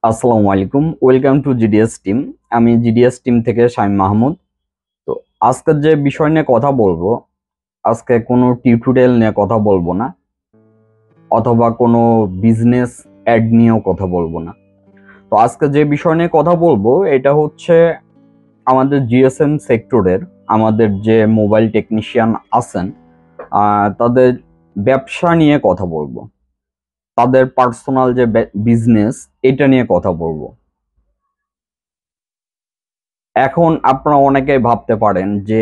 আসসালামু আলাইকুম, welcome to GDS team. আমি জিডিএস টিম থেকে শামিম মাহমুদ। তো আজকের যে বিষয় নিয়ে কথা বলবো, আজকে কোনো টিউটোরিয়াল নিয়ে কথা বলবো না, অথবা কোনো বিজনেস অ্যাড নিয়েও কথা বলবো না। তো আজকে যে বিষয় নিয়ে কথা বলবো এটা হচ্ছে আমাদের জিএসএম সেক্টরের আমাদের যে মোবাইল টেকনিশিয়ান আছেন, তাদের ব্যবসা নিয়ে কথা বলবো, তাদের পার্সোনাল যে বিজনেস এটা নিয়ে কথা বলবো। এখন আপনারা অনেকেই ভাবতে পারেন যে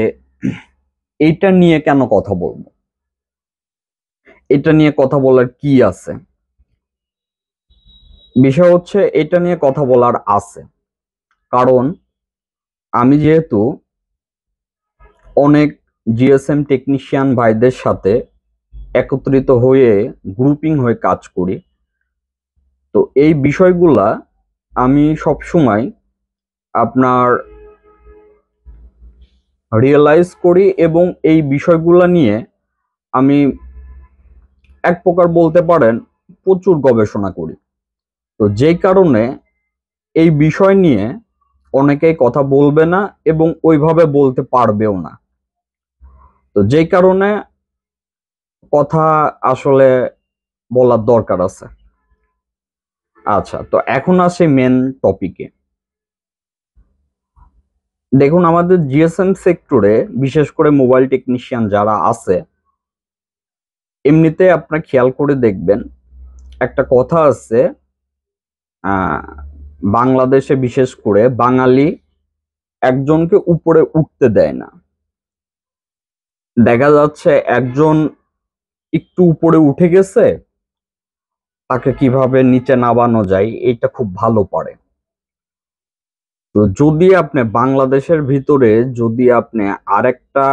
এইটা নিয়ে কেন কথা বলবো, এটা নিয়ে কথা বলার কি আছে। বিষয় হচ্ছে এটা নিয়ে কথা বলার আছে কারণ আমি যেহেতু অনেক জিএসএম টেকনিশিয়ান ভাইদের সাথে একত্রিত হয়ে গ্রুপিং হয়ে কাজ করি, তো এই বিষয়গুলা আমি সব সময় আপনার রিয়েলাইজ করি এবং এই বিষয়গুলা নিয়ে আমি এক প্রকার বলতে পারেন প্রচুর গবেষণা করি। তো যেই কারণে এই বিষয় নিয়ে অনেকেই কথা বলবে না এবং ওইভাবে বলতে পারবেও না। তো যেই কারণে কথা আসলে বলার দরকার আছে। আচ্ছা, তো এখন আসি মেন টপিকে। দেখুন, আমাদের জিএসএম সেক্টরে বিশেষ করে মোবাইল টেকনিশিয়ান যারা আছে, এমনিতে আপনারা খেয়াল করে দেখবেন একটা কথা আছে, আহ বাংলাদেশে বিশেষ করে বাঙালি একজনকে উপরে উঠতে দেয় না। দেখা যাচ্ছে একজন একটু উপরে উঠে গেছে, তাকে কিভাবে নিচে নামানো যায় এটা খুব ভালো পারে। তো যদি আপনি বাংলাদেশের ভিতরে যদি আপনি আরেকটা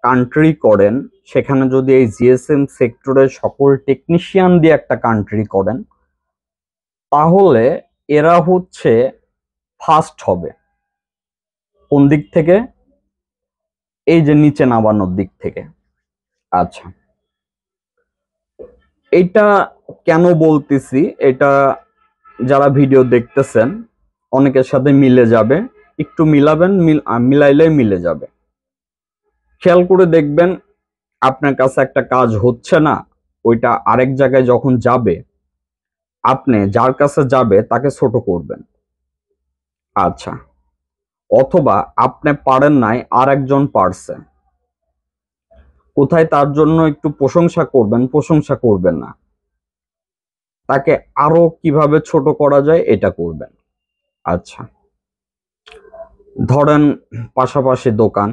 কান্ট্রি করেন, সেখানে যদি এই জিএসএম সেক্টরের সকল টেকনিশিয়ান দিয়ে একটা কান্ট্রি করেন, তাহলে এরা হচ্ছে ফার্স্ট হবে। কোন দিক থেকে? এই যে নিচে নামানোর দিক থেকে। আচ্ছা, এটা কেন বলতেছি, এটা যারা ভিডিও দেখতেছেন অনেকের সাথে মিলে যাবে, একটু মিলাবেন, মিলাইলেই মিলে যাবে। খেয়াল করে দেখবেন আপনার কাছে একটা কাজ হচ্ছে না, ওইটা আরেক জায়গায় যখন যাবে, আপনি যার কাছে যাবে তাকে ছোট করবেন। আচ্ছা, অথবা আপনি পারেন নাই আর একজন পারছে, কোথায় তার জন্য একটু প্রশংসা করবেন, প্রশংসা করবেন না, তাকে আরো কিভাবে ছোট করা যায় এটা করবেন। আচ্ছা, ধরেন পাশাপাশি দোকান,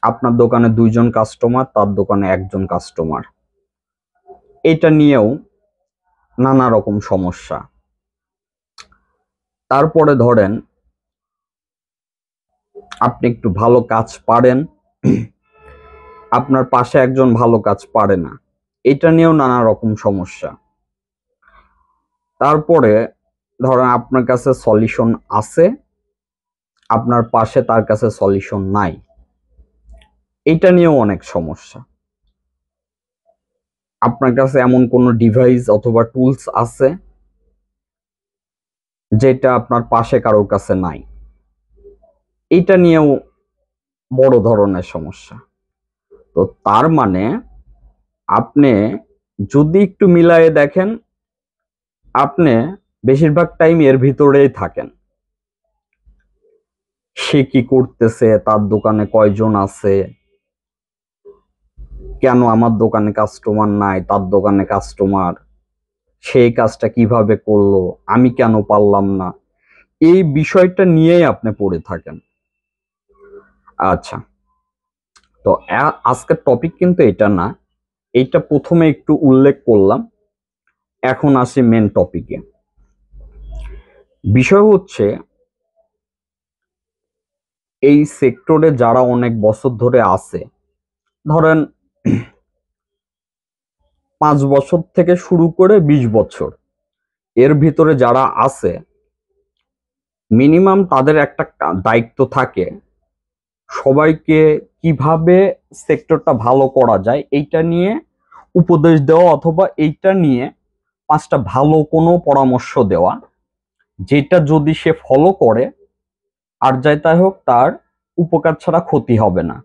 আপনার দোকানে দুইজন কাস্টমার, তার দোকানে একজন কাস্টমার, এটা নিয়েও নানা রকম সমস্যা। তারপরে ধরেন আপনি একটু ভালো কাজ পারেন, আপনার পাশে একজন ভালো কাজ পারে না, এটা নিয়েও নানা রকম সমস্যা। তারপরে ধরেন আপনার কাছে সলিউশন আছে, আপনার পাশে তার কাছে সলিউশন নাই, এটা নিয়েও অনেক সমস্যা। আপনার কাছে এমন কোনো ডিভাইস অথবা টুলস আছে যেটা আপনার পাশে কারোর কাছে নাই, এটা নিয়েও বড় ধরনের সমস্যা। তো তার মানে আপনি যদি একটু মিলায়ে দেখেন, আপনি বেশিরভাগ টাইম এর ভিতরেই থাকেন। সে কি করতেছে, তার দোকানে কয়জন আছে, কেন আমার দোকানে কাস্টমার নাই, তার দোকানে কাস্টমার, সেই কাজটা কিভাবে করলো, আমি কেন পারলাম না, এই বিষয়টা নিয়েই আপনি পড়ে থাকেন। আচ্ছা, তো আজকের টপিক কিন্তু এটা না, এইটা প্রথমে একটু উল্লেখ করলাম। এখন আসি মেন টপিকে। বিষয় হচ্ছে এই সেক্টরে যারা অনেক বছর ধরে আছে, ধরেন 5 বছর থেকে শুরু করে 20 বছর, এর ভিতরে যারা আছে, মিনিমাম তাদের একটা দায়িত্ব থাকে সবাইকে কিভাবে সেক্টরটা ভালো করা যায় এইটা নিয়ে উপদেশ দেওয়া, অথবা এইটা নিয়ে 5টা ভালো কোনো পরামর্শ দেওয়া, যেটা যদি সে ফলো করে, আর যাই তাই হোক, তার উপকার ছাড়া ক্ষতি হবে না।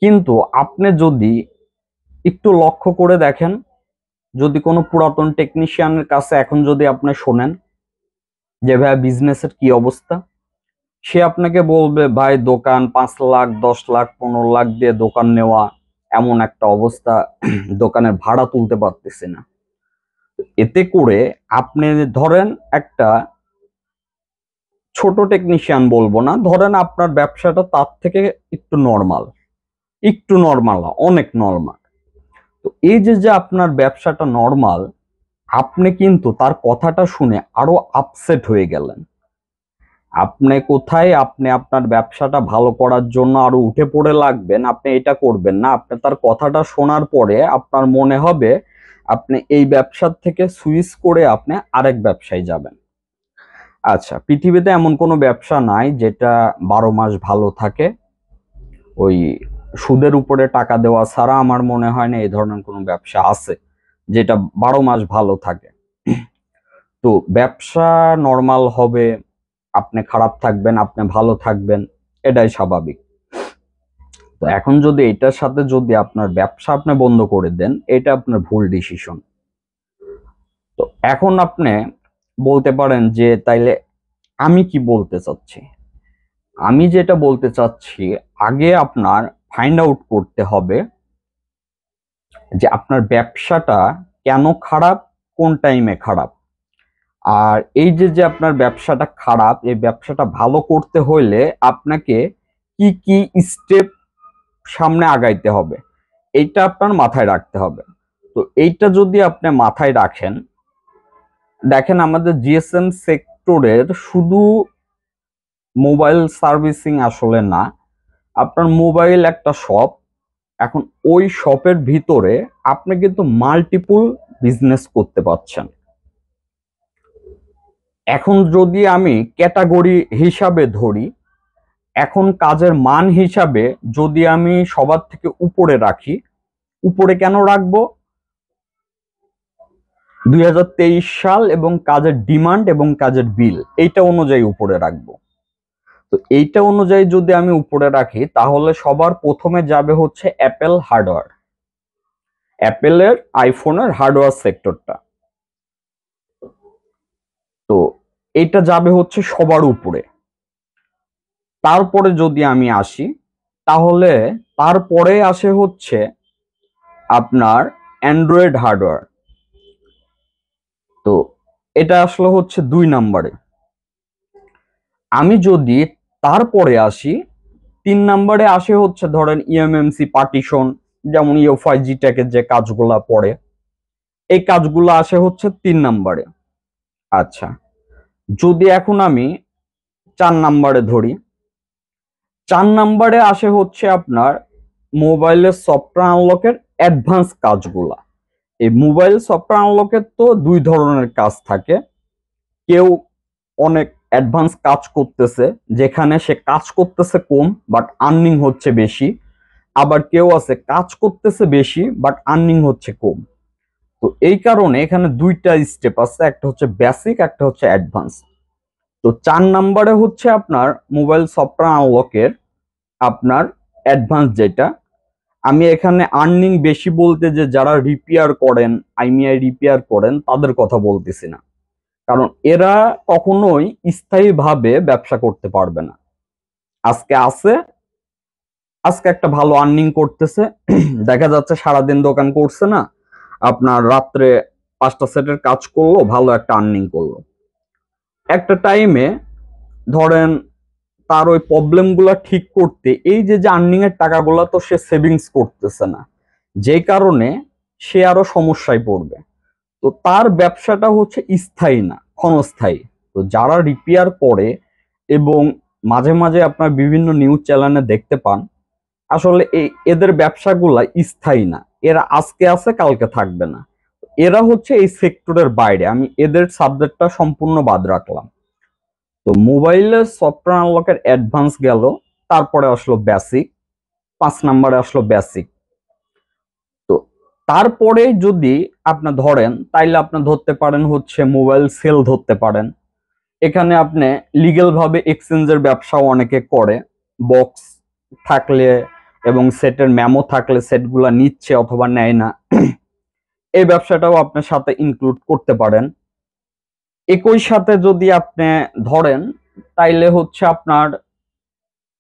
কিন্তু আপনি যদি একটু লক্ষ্য করে দেখেন, যদি কোনো পুরাতন টেকনিশিয়ানের কাছে এখন যদি আপনি শোনেন যে ভাই বিজনেসের কি অবস্থা, সে আপনাকে বলবে ভাই দোকান 5 লাখ 10 লাখ 15 লাখ দিয়ে দোকান নেওয়া এমন একটা অবস্থা, দোকানের ভাড়া তুলতে পারতেছি না। এতে করে আপনি ধরেন একটা ছোট টেকনিশিয়ান বলবো না, ধরেন আপনার ব্যবসাটা তার থেকে একটু নর্মাল, অনেক নর্মাল। তো এই যে যে আপনার ব্যবসাটা নর্মাল, আপনি কিন্তু তার কথাটা শুনে আরো আপসেট হয়ে গেলেন। আপনি আপনার ব্যবসাটা ভালো করার জন্য আরো উঠে পড়ে লাগবেন, আপনি এটা করবেন না। আপনি তার কথাটা শোনার পরে আপনার মনে হবে আপনি এই ব্যবসার থেকে সুইচ করে আপনি আরেক ব্যবসায় যাবেন। আচ্ছা, পৃথিবীতে এমন কোনো ব্যবসা নাই যেটা 12 মাস ভালো থাকে। ওই সুদের উপরে টাকা দেওয়া ছাড়া আমার মনে হয় না এই ধরনের কোনো ব্যবসা আছে যেটা 12 মাস ভালো থাকে। তো ব্যবসা নর্মাল হবে, আপনি খারাপ থাকবেন, আপনি ভালো থাকবেন, এটাই স্বাভাবিক। তো এখন যদি এটার সাথে যদি আপনার ব্যবসা আপনি বন্ধ করে দেন, এটা আপনার ভুল ডিসিশন। তো এখন আপনি বলতে পারেন যে তাইলে আমি কি বলতে চাচ্ছি। আমি যেটা বলতে চাচ্ছি, আগে আপনার ফাইন্ড আউট করতে হবে যে আপনার ব্যবসাটা কেন খারাপ, কোন টাইমে খারাপ। আর এই যে যে আপনার ব্যবসাটা খারাপ, এই ব্যবসাটা ভালো করতে হইলে আপনাকে কি কি স্টেপ সামনে আগাইতে হবে, এইটা আপনার মাথায় রাখতে হবে। তো এইটা যদি আপনি মাথায় রাখেন, দেখেন আমাদের জিএসএম সেক্টরের শুধু মোবাইল সার্ভিসিং আসলে না, আপনার মোবাইল একটা শপ। এখন ওই শপের ভিতরে আপনি কিন্তু মাল্টিপল বিজনেস করতে পারছেন। এখন যদি আমি ক্যাটাগরি হিসাবে ধরি, এখন কাজের মান হিসাবে যদি আমি সবার থেকে উপরে রাখি, উপরে কেন রাখবো, 2023 সাল এবং কাজের ডিমান্ড এবং কাজের বিল এইটা অনুযায়ী উপরে রাখবো। তো এইটা অনুযায়ী যদি আমি উপরে রাখি, তাহলে সবার প্রথমে যাবে হচ্ছে অ্যাপেলের আইফোনের হার্ডওয়্যার সেক্টরটা। তো এটা যাবে হচ্ছে সবার উপরে। তারপরে যদি আমি আসি, তাহলে তারপরে আসে হচ্ছে আপনার অ্যান্ড্রয়েড হার্ডওয়্যার। তো এটা আসলে হচ্ছে 2 নম্বরে। আমি যদি তারপরে আসি, 3 নম্বরে আসে হচ্ছে ধরেন ইএমএমসি পার্টিশন, যেমন ইউএফআই জিটেকের যে কাজগুলা পড়ে, এই কাজগুলো আসে হচ্ছে 3 নম্বরে। আচ্ছা, যদি এখন আমি 4 নম্বরে ধরি, 4 নম্বরে আসে হচ্ছে আপনার মোবাইলের সফটওয়্যার আনলকের অ্যাডভান্স কাজগুলা। এই মোবাইল সফটওয়্যার আনলকের তো 2 ধরনের কাজ থাকে। কেউ অনেক অ্যাডভান্স কাজ করতেছে, যেখানে সে কাজ করতেছে কম বাট আর্নিং হচ্ছে বেশি। আবার কেউ আছে কাজ করতেছে বেশি বাট আর্নিং হচ্ছে কম। তো এই কারণে এখানে 2টা স্টেপ আছে, একটা হচ্ছে বেসিক, একটা হচ্ছে অ্যাডভান্স। তো 4 নম্বরে হচ্ছে আপনার মোবাইল সফটওয়্যার আনলকের আপনার অ্যাডভান্স, যেটা আমি এখানে আর্নিং বেশি বলতে যে যারা রিপেয়ার করেন, আইমিআই রিপেয়ার করেন, তাদের কথা বলতেছি না। কারণ এরা কখনোই স্থায়ীভাবে ব্যবসা করতে পারবে না। আজকে আছে, আজকে একটা ভালো আর্নিং করতেছে, দেখা যাচ্ছে সারাদিন দোকান করছে না, আপনার রাত্রে 5টা সেটের কাজ করলো, ভালো একটা আর্নিং করলো। একটা টাইমে ধরেন তার ওই প্রবলেম গুলা ঠিক করতে এই যে যে আর্নিং এর টাকাগুলা তো সে সেভিংস করতেছে না, যে কারণে সে আরো সমস্যায় পড়বে। তো তার ব্যবসাটা হচ্ছে স্থায়ী না, ক্ষণস্থায়ী। তো যারা রিপেয়ার করে এবং মাঝে মাঝে আপনার বিভিন্ন নিউজ চ্যানেলে দেখতে পান, আসলে এদের ব্যবসাগুলা স্থায়ী না, এরা আজকে আছে কালকে থাকবে না। এরা হচ্ছে এই সেক্টরের বাইরে, আমি এদের সাবজেক্টটা সম্পূর্ণ বাদ রাখলাম। তো মোবাইলের সফটওয়্যার আনলকের অ্যাডভান্স গেল, তারপরে আসলো বেসিক, 5 নম্বরে আসলো বেসিক। তো তারপরে যদি আপনি ধরেন, তাইলে আপনি ধরতে পারেন হচ্ছে মোবাইল সেল ধরতে পারেন, এখানে আপনি লিগ্যাল ভাবে এক্সচেঞ্জের ব্যবসাও অনেকে করে, বক্স থাকলে এবং সেটের মেমো থাকলে সেটগুলা নিচ্ছে অথবা নেয় না, এই ব্যবসাটাও আপনার সাথে ইনক্লুড করতে পারেন। একই সাথে যদি আপনি ধরেন তাইলে হচ্ছে আপনার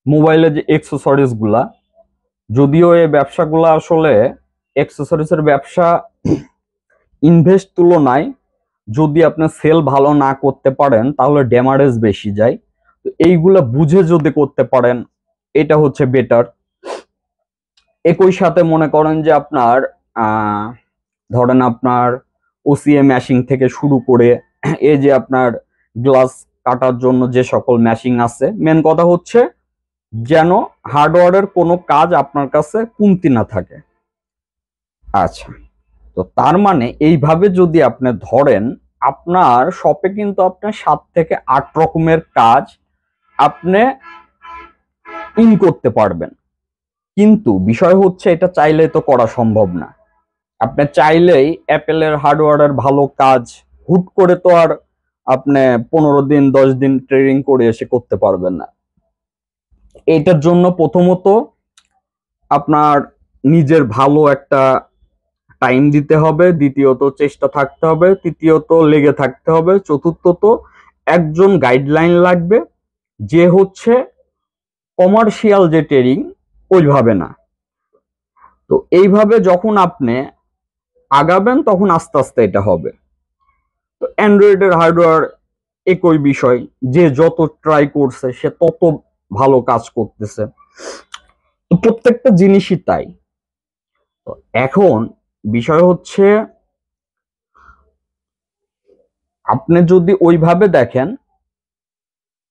মোবাইলে যে এক্সেসরিজ গুলা, যদিও এই ব্যবসাগুলো আসলে এক্সেসরিজের ব্যবসা ইনভেস্ট তুলনায় যদি আপনি সেল ভালো না করতে পারেন তাহলে ড্যামারেজ বেশি যায়। তো এইগুলা বুঝে যদি করতে পারেন এটা হচ্ছে বেটার। একই সাথে মনে করেন যে আপনার ধরেন আপনার ওসিএ ম্যাশিং থেকে শুরু করে এই যে আপনার গ্লাস কাটার জন্য যে সকল ম্যাশিং আছে, মেন কথা হচ্ছে যেন হার্ডওয়্যারের কোনো কাজ আপনার কাছে কমতি না থাকে। আচ্ছা, তো তার মানে এইভাবে যদি আপনি ধরেন আপনার শপে কিন্তু আপনার 7 থেকে 8 রকমের কাজ আপনি ইন করতে পারবেন। কিন্তু বিষয় হচ্ছে এটা চাইলে তো করা সম্ভব না। আপনি চাইলেই অ্যাপেলের হার্ডওয়্যারের ভালো কাজ হুট করে তো আর আপনি 15 দিন 10 দিন ট্রেনিং করে এসে করতে পারবেন না। এটার জন্য প্রথমত আপনার নিজের ভালো একটা টাইম দিতে হবে, দ্বিতীয়ত চেষ্টা থাকতে হবে, তৃতীয়ত লেগে থাকতে হবে, চতুর্থত একজন গাইডলাইন লাগবে যে হচ্ছে কমার্শিয়াল যে ট্রেডিং ওইভাবে না। তো এইভাবে যখন আপনি আগাবেন তখন আস্তে আস্তে এটা হবে। তো অ্যান্ড্রয়েডের হার্ডওয়্যার একই বিষয়, যে যত ট্রাই করছে সে তত ভালো কাজ করতেছে, তো প্রত্যেকটা জিনিসই তাই। তো এখন বিষয় হচ্ছে আপনি যদি ওইভাবে দেখেন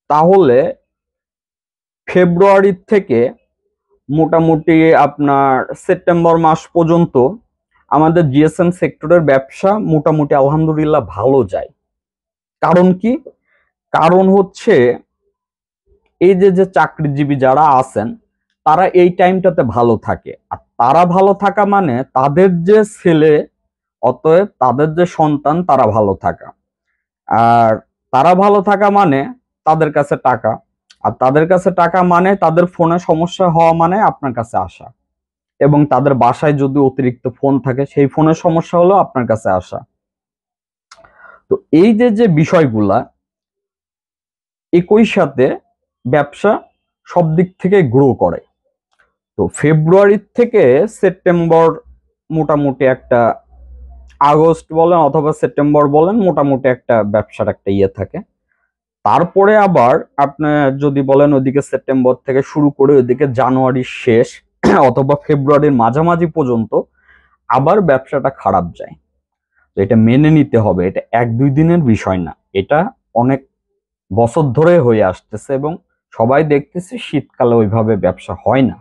তাহলে ফেব্রুয়ারি থেকে মোটামুটি আপনার সেপ্টেম্বর মাস পর্যন্ত আমাদের জিএসএম সেক্টরের ব্যবসা মোটামুটি আলহামদুলিল্লাহ ভালো যায়। কারণ কি? কারণ হচ্ছে এই যে চাকরিজীবী যারা আছেন তারা এই টাইমটাতে ভালো থাকে, আর তারা ভালো থাকা মানে তাদের যে ছেলে, অতএব তাদের যে সন্তান তারা ভালো থাকা, আর তারা ভালো থাকা মানে তাদের কাছে টাকা, আর তাদের কাছে টাকা মানে তাদের ফোনে সমস্যা হওয়া মানে আপনার কাছে আসা, এবং তাদের বাসায় যদি অতিরিক্ত ফোন থাকে সেই ফোনের সমস্যা হলো আপনার কাছে আসা। তো এই যে বিষয়গুলা একই সাথে ব্যবসা সব দিক থেকে গ্রো করে। তো ফেব্রুয়ারি থেকে সেপ্টেম্বর মোটামুটি একটা, আগস্ট বলেন অথবা সেপ্টেম্বর বলেন, মোটামুটি একটা ব্যবসার একটা ইয়ে থাকে। তারপরে আবার আপনি যদি বলেন ওইদিকে সেপ্টেম্বর থেকে শুরু করে ওইদিকে জানুয়ারির শেষ অথবা ফেব্রুয়ারির মাঝামাঝি পর্যন্ত আবার ব্যবসাটা খারাপ যায়। তো এটা মেনে নিতে হবে, এটা 1-2 দিনের বিষয় না, এটা অনেক বছর ধরে হয়ে আসতেছে এবং সবাই দেখতেছে শীতকালে ওইভাবে ব্যবসা হয় না।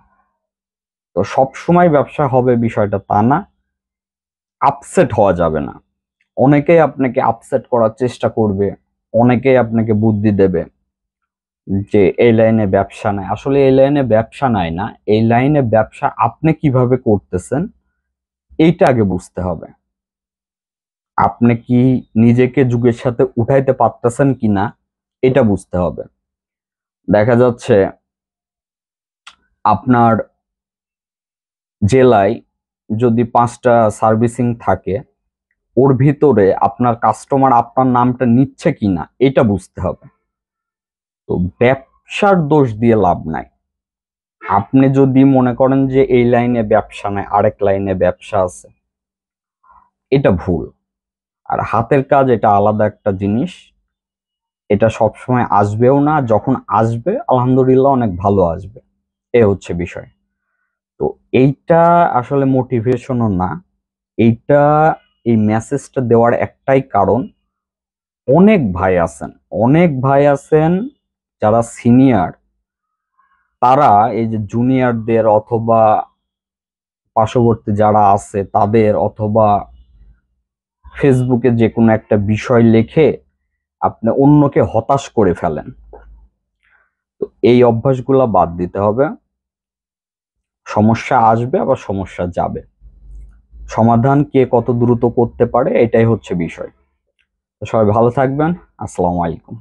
তো সব সময় ব্যবসা হবে বিষয়টা তা না, আপসেট হওয়া যাবে না। অনেকেই আপনাকে আপসেট করার চেষ্টা করবে, অনেকেই আপনাকে বুদ্ধি দেবে যে এই লাইনে ব্যবসা নাই। আসলে এই লাইনে ব্যবসা নাই না, এই লাইনে ব্যবসা আপনি কিভাবে করতেছেন এইটা আগে বুঝতে হবে। আপনি কি নিজেকে যুগের সাথে উঠাইতে পারতেছেন কিনা এটা বুঝতে হবে। দেখা যাচ্ছে আপনার জেলায় যদি 5টা সার্ভিসিং থাকে, ওর ভিতরে আপনার কাস্টমার আপনার নামটা নিচ্ছে কিনা এটা বুঝতে হবে। তো ব্যবসার দোষ দিয়ে লাভ নাই। আপনি যদি মনে করেন যে এই লাইনে ব্যবসা নাই, আরেক লাইনে ব্যবসা আছে, এটা ভুল। আর হাতের কাজ এটা আলাদা একটা জিনিস, এটা সবসময় আসবেও না, যখন আসবে আলহামদুলিল্লাহ অনেক ভালো আসবে, এ হচ্ছে বিষয়। তো এইটা আসলে মোটিভেশনও না, এইটা এই মেসেজটা দেওয়ার একটাই কারণ, অনেক ভাই আছেন, অনেক ভাই আছেন যারা সিনিয়র, তারা এই যে জুনিয়রদের অথবা পার্শ্ববর্তী যারা আছে তাদের অথবা ফেসবুকে যে কোনো একটা বিষয় লিখে আপনি অন্যকে হতাশ করে ফেলেন। তো এই অভ্যাসগুলো বাদ দিতে হবে। সমস্যা আসবে আবার সমস্যা যাবে, সমাধান কে কত দ্রুত করতে পারে এটাই হচ্ছে বিষয়। তো সবাই ভালো থাকবেন। আসসালামু আলাইকুম।